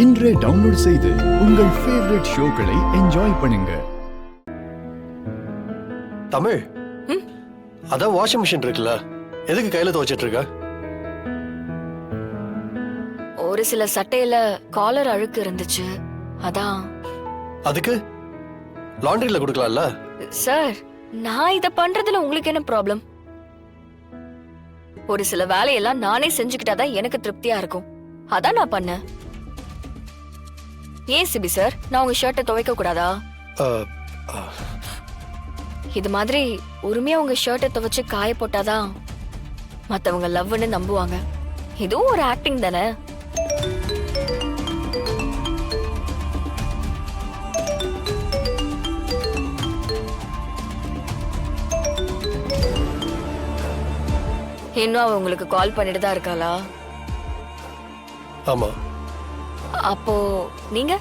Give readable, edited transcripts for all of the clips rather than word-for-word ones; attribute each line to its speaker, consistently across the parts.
Speaker 1: இன்றே டவுன்லோட் செய்து உங்கள் ஃபேவரட் ஷோக்களை என்ஜாய் பண்ணுங்க.
Speaker 2: தமிழ், அதான் வாஷிங் மிஷின் இருக்குல்ல, எதுக்கு கையில துவைச்சிட்டு இருக்க?
Speaker 3: ஒரு சில சட்டையில காலர் அழுக்கு இருந்துச்சு, அதான்.
Speaker 2: அதுக்கு லாண்டரியில கொடுக்கலாம்ல?
Speaker 3: சார், நான் இத பண்றதுல உங்களுக்கு என்ன ப்ராப்ளம்? ஒரு சில வேலையெல்லாம் நானே செஞ்சுக்கிட்டாதான் எனக்கு திருப்தியா இருக்கும், அதான் நான் பண்ணேன். ஏன் சிபி சார், நான் உங்க ஷர்ட்டை துவைக்க கூடாதா? இது மாதிரி உரிமையா உங்க ஷர்ட்டை துவைச்சு காய போட்டாதான் மத்தவங்க லவ்னு நம்புவாங்க. இதுவும் ஒரு ஆக்டிங் தானே. இன்னும் அவ உங்களுக்கு கால் பண்ணிட்டு தான் இருக்காளா?
Speaker 2: ஆமா.
Speaker 3: அப்போ நீங்க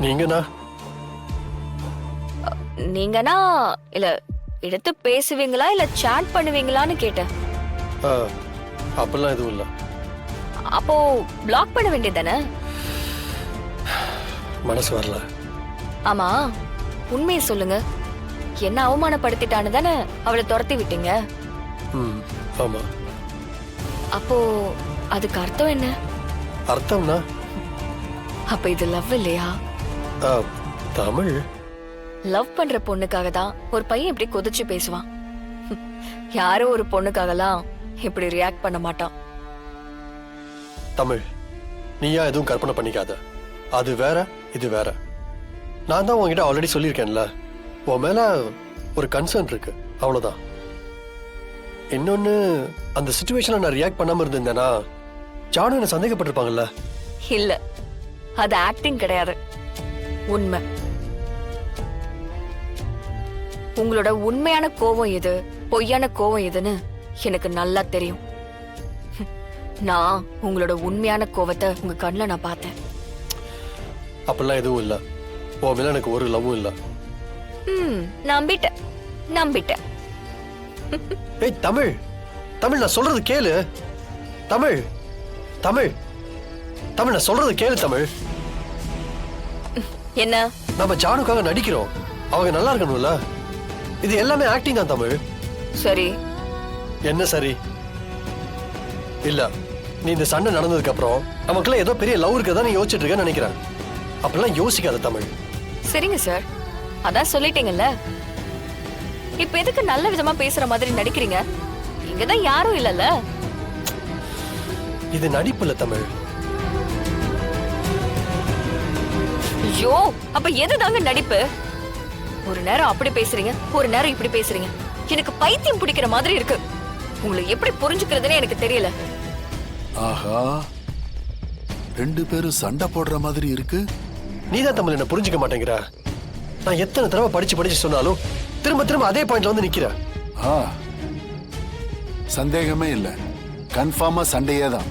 Speaker 2: நீங்கனா
Speaker 3: நீங்கனா இல்ல எடுத்து பேசுவீங்களா இல்ல சாட் பண்ணுவீங்களான்னு கேட்டேன்.
Speaker 2: அப்பெல்லாம் எதுவும் இல்ல.
Speaker 3: அப்போ பிளாக் பண்ண வேண்டியதானே?
Speaker 2: மனசு வரல.
Speaker 3: ஆமா, உண்மையை சொல்லுங்க, என்ன அவமானப்படுத்திட்டான்னு தானே அவளை துரத்தி விட்டீங்க?
Speaker 2: ஆமா.
Speaker 3: அப்போ அதுக்கு அர்த்தம் என்ன?
Speaker 2: அர்த்தம்னா
Speaker 3: அப்ப இது லவ் இல்லையா?
Speaker 2: தமிழ்,
Speaker 3: லவ் பண்ற பொண்ணுக்காக தான் ஒரு பையன் இப்படி கொதிச்சு பேசுவான். யாரோ ஒரு பொண்ணுக்காகலாம் இப்படி ரியாக்ட் பண்ண மாட்டான்.
Speaker 2: தமிழ், நீயா எதுவும் கற்பனை பண்ணிக்காத. அது வேற, இது வேற. நான் தான் உன்கிட்ட ஆல்ரெடி சொல்லியிருக்கேன்ல, உன் மேல ஒரு கன்சர்ன் இருக்கு, அவ்வளவுதான். இன்னொன்னு, அந்த சிச்சுவேஷன்ல நான் ரியாக்ட் பண்ணாம இருந்தேன்னா ஜானு என்ன சந்தேகப்பட்டிருப்பாங்கல்ல.
Speaker 3: இல்ல, அது ஆக்டிங் கிடையாது, உண்மை. உங்களோட உண்மையான கோவம் எது, பொய்யான கோவம் எதுன்னு எனக்கு நல்லா தெரியும். நான் உங்களோட உண்மையான கோவத்தை உங்க கண்ணுல நான் பார்த்தேன்.
Speaker 2: அப்படிலாம் எதுவும் இல்ல. உன் மேல எனக்கு ஒரு லவ்வும் இல்ல.
Speaker 3: நம்பிட்டேன் நம்பிட்டேன்.
Speaker 2: ஏய் தமிழ், தமிழ் நான் சொல்றது கேளு. தமிழ், தமிழ், தமிழ் நான் சொல்றது கேளு. தமிழ்,
Speaker 3: என்ன?
Speaker 2: நம்ம ஜானுக்காக நடிக்கிறோம், அவங்க நல்லா இருக்கணும்ல. இது எல்லாமே ஆக்டிங் தான் தமிழ்.
Speaker 3: சரி.
Speaker 2: என்ன சரி? இல்ல, நீ இந்த சண்டை நடந்ததுக்கு அப்புறம் நமக்குள்ள ஏதோ பெரிய லவ் இருக்கதான் நீ யோசிச்சுட்டு இருக்கன்னு நினைக்கிறேன். அப்படிலாம் யோசிக்காத தமிழ்.
Speaker 3: சரிங்க சார், அதான் சொல்லிட்டீங்கல்ல. இப்ப எதுக்கு நல்ல விதமா பேசுற மாதிரி நடிக்கிறீங்க? இங்கதான் யாரும் இல்லல்ல.
Speaker 2: இது நடிப்பு இல்ல தமிழ்.
Speaker 3: ஐயோ, அப்ப எதுதாங்க நடிப்பு? ஒரு நேரம் அப்படி பேசுறீங்க, ஒரு நேரம் இப்படி பேசுறீங்க. எனக்கு பைத்தியம் பிடிக்கிற மாதிரி இருக்கு. உங்களை எப்படி புரிஞ்சுக்கிறதுன்னு எனக்கு தெரியல.
Speaker 4: ஆஹா, ரெண்டு பேரும் சண்டை போடுற மாதிரி இருக்கு.
Speaker 2: நீதான் தமிழ் என்ன புரிஞ்சுக்க மாட்டேங்கிற. நான் எத்தனை தடவை படிச்சு படிச்சு சொன்னாலும் திரும்ப திரும்ப அதே பாயிண்ட்ல வந்து நிக்கிற.
Speaker 4: சந்தேகமே இல்ல, கன்ஃபார்மா சண்டையே தான்.